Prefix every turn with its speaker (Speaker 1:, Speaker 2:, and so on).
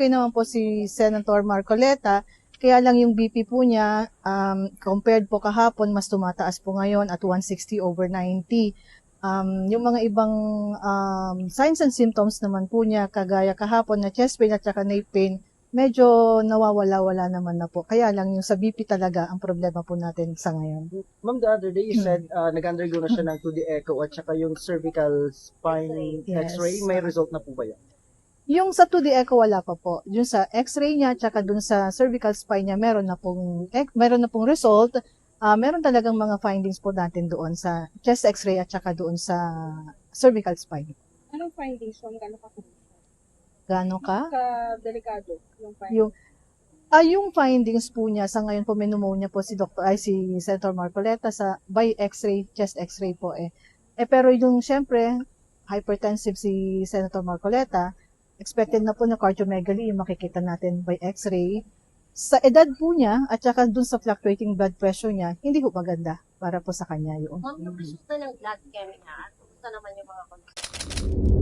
Speaker 1: okay naman po si Senator Marcoleta, kaya lang yung BP po niya, compared po kahapon, mas tumataas po ngayon at 160/90. Yung mga ibang signs and symptoms naman po niya, kagaya kahapon na chest pain at saka neck pain, medyo nawawala-wala naman na po. Kaya lang yung sa BP talaga ang problema po natin sa ngayon.
Speaker 2: Ma'am, the other day you said nag-undergo na siya ng 2D echo at saka yung cervical spine
Speaker 1: Yes.
Speaker 2: x-ray. May result na po ba yan?
Speaker 1: Yung sa 2D echo wala pa po. Yung sa x-ray niya tsaka dun sa cervical spine niya meron na pong result. Meron talagang mga findings po natin doon sa chest x-ray at saka doon sa cervical spine.
Speaker 3: Anong findings mo?
Speaker 1: Gaano ka?
Speaker 3: Delikado yung findings?
Speaker 1: Yung findings po niya sa ngayon po may pneumonia po si si Senator Marcoleta sa by x-ray, chest x-ray po pero yung syempre hypertensive si Senator Marcoleta, expected na po na cardiomegaly yung makikita natin by x-ray. Sa edad po niya at saka dun sa fluctuating blood pressure niya, hindi po maganda para po sa kanya yun.
Speaker 4: Ma'am, yung resulta ng blood chem niya, kumusta naman yung mga condition?